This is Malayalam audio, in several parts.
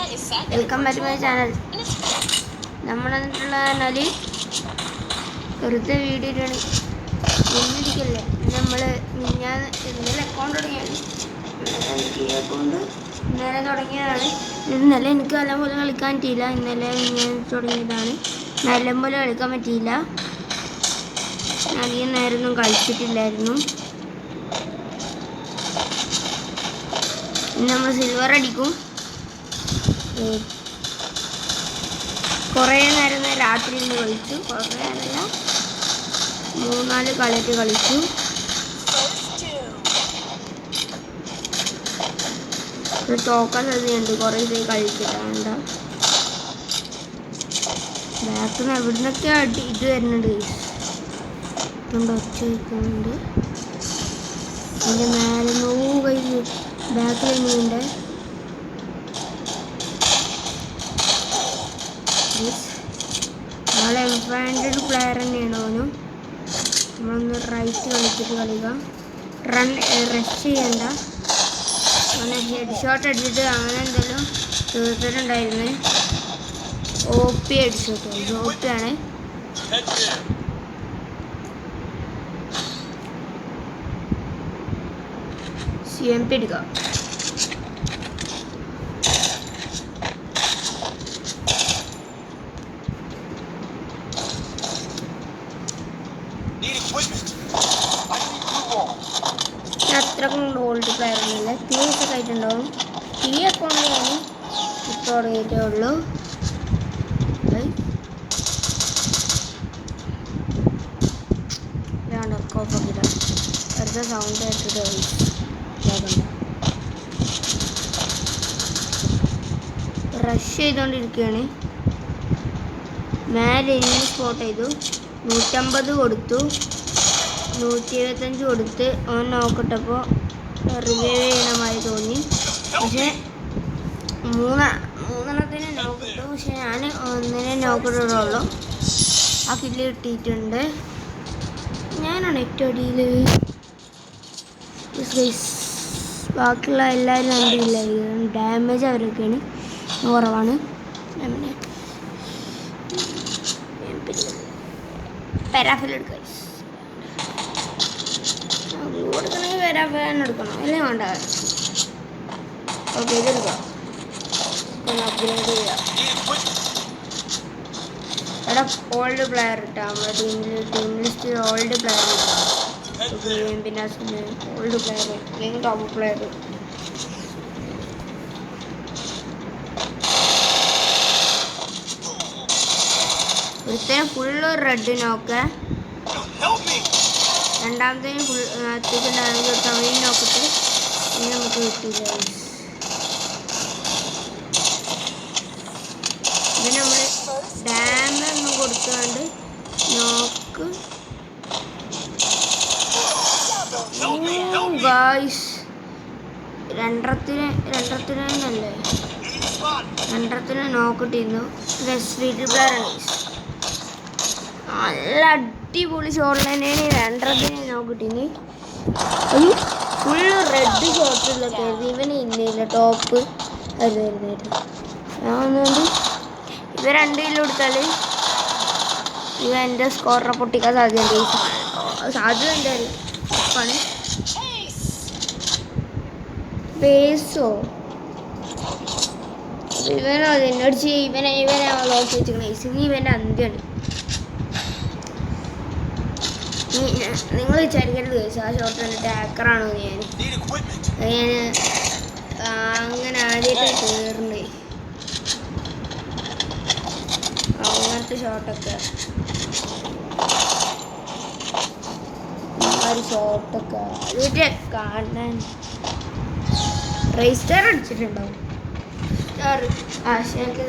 Welcome back to my channel. നമ്മൾ എന്നിട്ടുള്ള പറഞ്ഞാൽ വെറുതെ വീഡിയോ ഇട്ടാണ് ഒന്നിരിക്കല്ലേ. നമ്മൾ ഞാൻ ഇന്നലെ അക്കൗണ്ട് തുടങ്ങിയാണ്. അക്കൗണ്ട് ഇന്നലെ തുടങ്ങിയതാണ്. ഇന്നലെ എനിക്ക് നല്ലപോലെ കളിക്കാൻ പറ്റിയില്ല. ഇന്നലെ ഞാൻ തുടങ്ങിയതാണ്. നല്ലപോലെ കളിക്കാൻ പറ്റിയില്ല. അധികം നേരമൊന്നും കളിച്ചിട്ടില്ലായിരുന്നു. ഇന്ന് നമ്മൾ സിൽവർ അടിക്കും. കുറേ നേരം രാത്രി ഇന്ന് കളിച്ചു. കുറേ നേരമല്ല, 3-4 കളിയിട്ട് കളിച്ചു. തോക്കാൻ സാധ്യതയുണ്ട്. കുറേ ദിവസം കളിച്ചിട്ടാണ്ട. ബാക്കിൽ നിന്ന് എവിടുന്നൊക്കെ ഇത് വരുന്നുണ്ട്. ഒച്ച വയ്ക്കുന്നുണ്ട്. അതിൻ്റെ മേലെ കയ്യിൽ ബാക്കിൽ തന്നെയുണ്ട്. നാളെ എംഫാൻഡ് പ്ലെയർ തന്നെയാണ് ഓനും. നമ്മളൊന്ന് റൈറ്റ് കളിച്ചിട്ട് കളിക്കാം. റഷ് ചെയ്യണ്ട. അങ്ങനെ ഹെഡ് ഷോട്ട് അടിച്ചിട്ട് അങ്ങനെ എന്തെങ്കിലും തീർത്തിട്ടുണ്ടായിരുന്നു. OP അടിച്ചോട്ടെ. OP ആണ്. CMP എടുക്കാം. അത്രക്കും ഓൾഡ് പ്ലെയർ ഒന്നുമില്ല. PA ഒക്കെ ആയിട്ടുണ്ടാവും. PA അക്കൗണ്ട് ഞാൻ ഇപ്പോൾ തുടങ്ങിയിട്ടേ ഉള്ളൂ. വെറുതെ സൗണ്ട് കേട്ടിട്ട് റഷ് ചെയ്തുകൊണ്ടിരിക്കുകയാണ്. മേലെ ഇനി സ്പോട്ട് ചെയ്തു. 150 കൊടുത്തു. 175 കൊടുത്ത് അവൻ നോക്കട്ടപ്പോൾ റിവൈവ് ചെയ്യണമായി തോന്നി. പക്ഷേ മൂന്നെണ്ണത്തിന് നോക്കിട്ടു. പക്ഷെ ഞാൻ ഒന്നിനെ നോക്കിട്ടുള്ളൂ. ആ കില്ല് കിട്ടിയിട്ടുണ്ട്. ഞാനാണ് ഏറ്റവും അടിയിൽ. ബാക്കിയുള്ള എല്ലാവരും കണ്ടില്ല. ഡാമേജ് അവരൊക്കെയാണ് കുറവാണ്. പാരാഫിൽ എടുക്കുക. കൊടുക്കണമെങ്കിൽ പാരാഫിൽ എടുക്കണം. അല്ലേ വേണ്ട. ഓക്കെ, ഇതെടുക്കാം. അപ്ഗ്രേഡ് ചെയ്യാം. ഇവിടെ ഓൾഡ് പ്ലെയർ ഇട്ടാൽ നമ്മുടെ ടീം ലിസ്റ്റ് ഓൾഡ് പ്ലെയർ ഇട്ടാൽ പിന്നെ ഓൾഡ് പ്ലെയർ അല്ലെങ്കിൽ ടോപ്പ് പ്ലെയർ. ഒരുത്തരം ഫുള്ള് റെഡ് നോക്ക്. രണ്ടാമത്തേന് ഫുൾ അത്യാവശ്യം തമിഴ് നോക്കിട്ട് ഇനി നമുക്ക് കിട്ടിയില്ല. പിന്നെ നമ്മൾ ഡാമൊന്നും കൊടുത്തുകൊണ്ട് നോക്ക്. ഗായ്സ് രണ്ടരത്തിന് നോക്കിട്ടിരുന്നു. സ്ട്രീറ്റ് പ്ലെയർ ആണ്. നല്ല അടിപൊളി ഷോട്ട് തന്നെയാണ്. 2-ത്തിന് നോക്കിട്ടിന്. ഒരു ഫുള്ള് റെഡ് ഷോട്ടുള്ള കരുതി ഇവന് ഇല്ല ടോപ്പ് അത് വരുന്നായിരുന്നു. അതുകൊണ്ട് ഇവ 2 കിലോ കൊടുത്താൽ ഇവ എൻ്റെ സ്കോറിനെ പൊട്ടിക്കാൻ സാധ്യതയുണ്ട്. ഉറപ്പാണ്. പേസോ ഇവനോ എന്നോട് ഇവനെ നോക്കി വെച്ചിരിക്കണ. ഇവൻ്റെ അന്ത്യാണ്. നിങ്ങൾ വിചാരിക്കരുത് ആ ഷോട്ട് കണ്ടിട്ട് ഹാക്കറാണോ ഞാൻ അങ്ങനെ ആദ്യമായിട്ട് കയറുന്നേ. അങ്ങനത്തെ ഷോട്ടൊക്കെ ഷോട്ടൊക്കെ കാണാൻ റേസ്റ്റർ അടിച്ചിട്ടുണ്ടാവും. ആശയക്ക്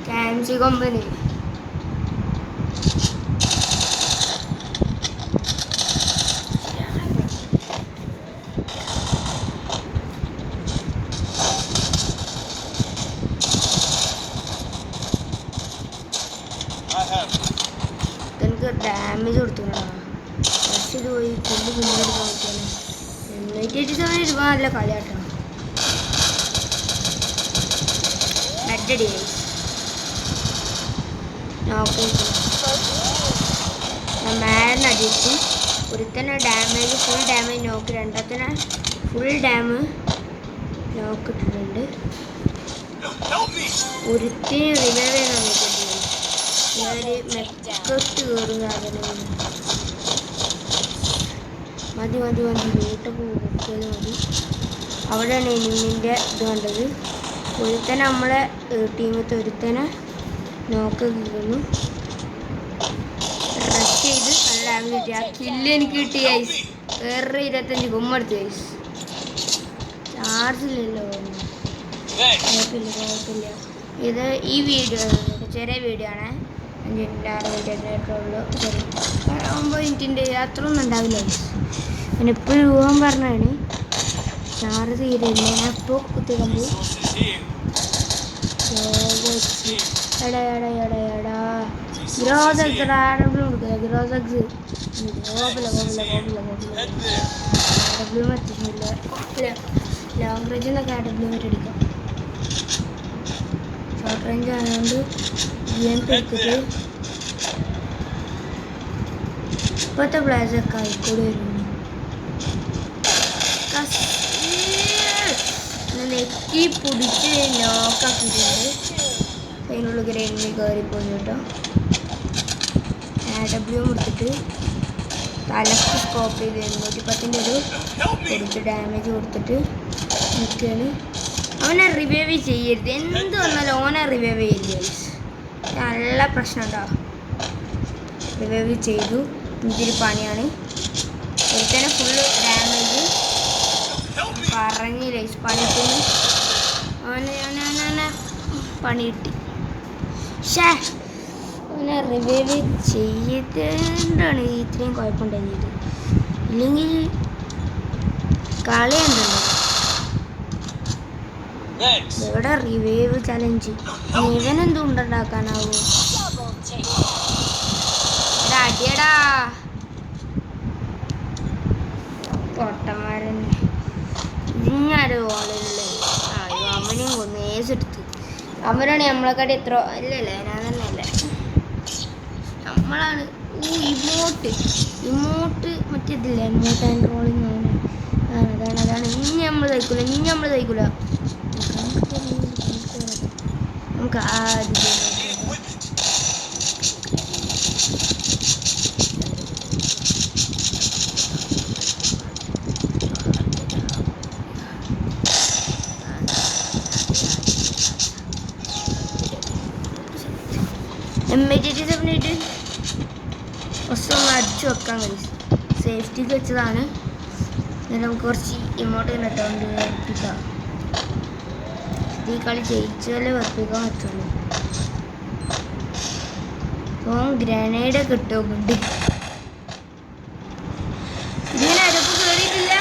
KMC കമ്പനി. എനിക്ക് ഡാമേജ് കൊടുത്തിട്ടുണ്ടാവും. പക്ഷെ ഇത് പോയി മുന്നോട്ട് നോക്കിയാൽ 887 രൂപ നല്ല കളിയാട്ടോ. ഹെഡ് നോക്കി മേലെ അടിച്ചു. ഒരുത്തന്നെ ഡാമേജ് ഫുൾ ഡാമേജ് നോക്കി, രണ്ടാമത്തെ ഫുൾ ഡാമേജ് നോക്കിയിട്ടുണ്ട്. ഒരുത്തിന് റിവൈവ് നോക്കിയിട്ടുണ്ട്. ഞാനൊരു മെക്കൊട്ട് കയറും സാധനം. മതി വീട്ടൊക്കെ നോക്കിയാൽ മതി. അവിടെയാണ് എനിമിൻ്റെ ഇത് കണ്ടത്. ഒരുത്തനെ നമ്മളെ ടീമത്തെ ഒരുത്തനെ നോക്കി കീറുന്നു. റഷ് ചെയ്ത് നല്ല ഡാമേജ് കിട്ടി. ആ കില്ല് എനിക്ക് കിട്ടി ഗൈസ്. വേറെ 25 കുമ്മടുത്ത് ഗൈസ്. ചാർജില്ലല്ലോ, കുഴപ്പമില്ല. ഇത് ഈ വീഡിയോ ചെറിയ വീഡിയോ ആണ്. 5-6 മിനിറ്റ് ഉള്ളൂ. ശരി, 9 മിനിറ്റിൻ്റെ അത്രയൊന്നും ഉണ്ടാവില്ല ഗൈസ്. ഞാൻ എപ്പോഴും ഊഹം പറഞ്ഞാണ്. ചാർജ് തീരില്ല. ഞാൻ ഇപ്പോൾ കുത്തിക്കമ്പ് എടാ ഗ്രോസക്സ് കൊടുക്കുക. ഗ്രോസക്സ് എത്തിക്കുന്നില്ല. ലോങ് റേഞ്ചിൽ നിന്നൊക്കെ AW അടിക്കാം. ഷോർട്ട് റേഞ്ച് ആയതുകൊണ്ട് എടുത്തിട്ട് ഇപ്പോഴത്തെ പ്ലേസൊക്കെ ആയിക്കൂടി വരുന്നു. നെക്കി പിടിച്ച് ലോക്കാക്കിയിട്ടുണ്ട്. അതിനുള്ളിൽ ഗ്രൈൻഡിൽ കയറിപ്പോയി കേട്ടോ. AW കൊടുത്തിട്ട് തലക്ക് സ്കോപ്പ് ചെയ്ത് 110 ഒരു കൊടുത്ത് ഡാമേജ് കൊടുത്തിട്ട് നിൽക്കുകയാണ്. അവനെ റിവൈവ് ചെയ്യരുത്. എന്ത് വന്നാലും ഓനെ റിവൈവ് ചെയ്യരുത്. നല്ല പ്രശ്നം ഉണ്ടാവും. റിവൈവ് ചെയ്തു. ഇതൊരു പണിയാണ്. ഒരുത്തന്നെ ഫുള്ള് ഡാമേജ് പറഞ്ഞില്ലേ പണിത്തിന്. അവനെ പണി കിട്ടി. ഷേ അവനെ റിവൈവ് ചെയ്തിട്ടാണ് ഇത്രയും കുഴപ്പമുണ്ടായത്. ഇല്ലെങ്കിൽ കളിയുണ്ടല്ലോ. ഇവിടെ റിവൈവ് ചലഞ്ച് ഇവനെന്തും ഉണ്ടാക്കാനാവൂ. അടിയടാ പൊട്ടന്മാരന്നെ. ഇഞ്ഞാരോ ഓളല്ലേ. അവനെയും കൊന്ന് ഏസെടുത്ത്. അവരാണ് നമ്മളെക്കാട്ടി എത്ര അല്ലല്ലേ. ഞാൻ തന്നെ അല്ലേ, നമ്മളാണ്. ഇമോട്ട് മറ്റേതില്ല, ഇമോട്ട് ആൻഡ് റോളിങ്. അതാണ്. ഇനി നമ്മൾ തയ്ക്കൂല. നമുക്ക് M87 ഒന്ന് അടിച്ചു വെക്കാൻ കഴിയും. സേഫ്റ്റിക്ക് വെച്ചതാണ്. നമുക്ക് കുറച്ച് ഇമോട്ട് കണ്ടിട്ടുണ്ട് വർപ്പിക്കാം. ഈ കളി ജയിച്ചാലേ വർപ്പിക്കാൻ പറ്റുള്ളൂ. അപ്പോൾ ഗ്രനേഡ് കിട്ടുന്നുണ്ട്. ഇങ്ങനെ അടുപ്പ് കയറിയിട്ടില്ല.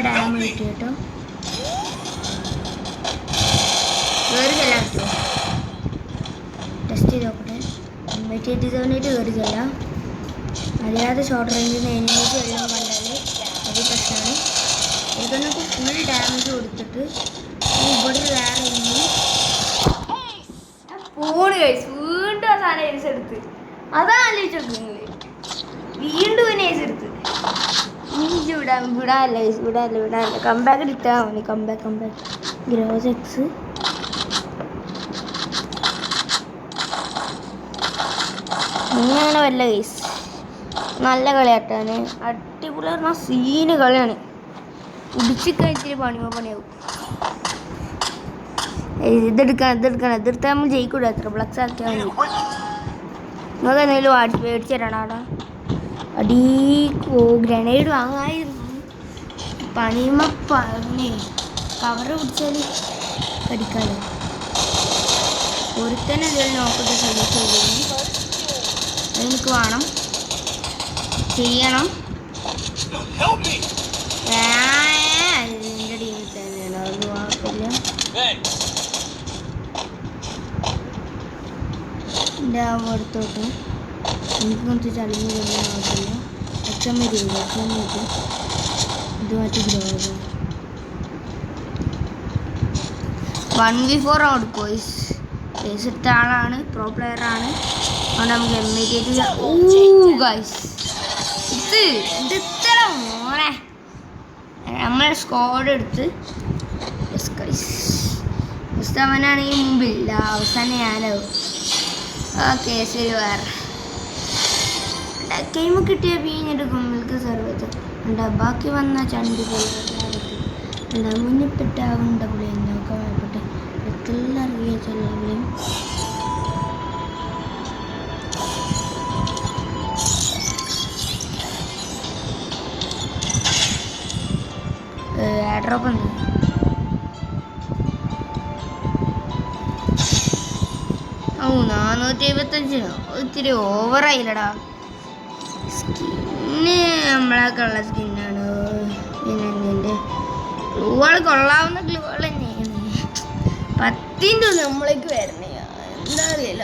ഡാം കിട്ടി കേട്ടോ. കയറി ചെല്ലാൻ പറ്റുമോ? ടെസ്റ്റ് ചെയ്ത് നോക്കട്ടെ. 87 കയറി ചെല്ലാം. അറിയാതെ ഷോർട്ട് റേഞ്ചിൽ നിന്ന് എനിമീസ് എല്ലാം കണ്ടാൽ അത് പ്രശ്നമാണ്. ഇതൊന്നൊക്കെ ഫുൾ ഡാമേജ് കൊടുത്തിട്ട് ഇവിടെ വേറെ ഫോണ് കഴിച്ചു. വീണ്ടും ആ സാധനം ഏസ് എടുത്ത്. അതാ ആലോചിച്ചോക്ക് നിങ്ങൾ. വീണ്ടും പിന്നെ ഏസ് എടുത്ത്. ഇനി വിടാല്ല. കമ്പാക്ക് എടുത്താൽ മതി. കമ്പാക്ക് ഗ്രോസെക്സ് ഇങ്ങനെ വല്ല കേസ്. നല്ല കളിയാട്ടാണ്. അടിപൊളി പറഞ്ഞാൽ സീന് കളിയാണ്. ഇടിച്ച് കഴിച്ചിട്ട് പണിയാവും. ഇതെടുത്താൽ നമ്മൾ ജയിക്കൂല. എത്ര ഫ്ലക്സ് ആക്കിയാൽ മതി. നിങ്ങൾക്ക് എന്തെങ്കിലും മേടിച്ചു തരണം അവിടെ. ഗ്രനേഡ് വാങ്ങായിരുന്നു. പണിയുമ്പ പറഞ്ഞേ കവറ് പിടിച്ചാൽ കടിക്കാലോ. ഒരുത്തന്നെ എന്തെങ്കിലും നോക്കിട്ട് സജസ്റ്റ് ചെയ്തു. അതെനിക്ക് വേണം, ചെയ്യണം. എൻ്റെ ടീമിൽ തന്നെയാണ്. അത് കുഴപ്പമില്ല. എൻ്റെ അടുത്തോട്ട് എനിക്ക് കുറച്ച് ചളിഞ്ഞ് കൊണ്ടാൽ കുഴപ്പമില്ല. XM ഇത് മാറ്റി ഗ്രോസ് 1v4 കൊടുക്കും. കേസ് എടുത്ത ആളാണ്, പ്രോ പ്ലെയറാണ്. അതുകൊണ്ട് നമുക്ക് മോനെ നമ്മളെ സ്ക്വാഡ് എടുത്ത് അവനാണെങ്കിൽ മുമ്പില്ല, അവസാനം ഞാനാവും. ഓക്കെ ശരി. വേറെ ഗെയിം കിട്ടിയ വീഞ്ഞെടുക്കും മിൽക്ക് സർവത്ത് ഉണ്ടാ. ബാക്കി വന്ന ചണ്ടി പോലെ മുന്നിപ്പെട്ടാവുണ്ട പുളി എന്നൊക്കെ വായ്പട്ടെ എത്രറിയ ചെല്ലവിലും ഡ്രോപ്പ് ഉണ്ട്. ഓ 475 ഇത്തിരി ഓവറായില്ലടാ. സ്കിന്ന് നമ്മളൊക്കെ ഉള്ള സ്കിന്നാണ്. പിന്നെ എൻ്റെ ഗ്ലൂവാൾ കൊള്ളാവുന്ന ഗ്ലൂവാൾ തന്നെയാണ്. 10 നമ്മളേക്ക് വരണേ എന്താ അറിയില്ല.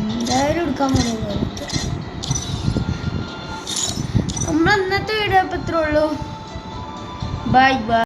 എന്തായാലും എടുക്കാൻ പോകുന്നത് നമ്മൾ അന്നത്തെ വീഡിയോ ഇപ്പം ഇത്രേ ഉള്ളൂ. Bye bye.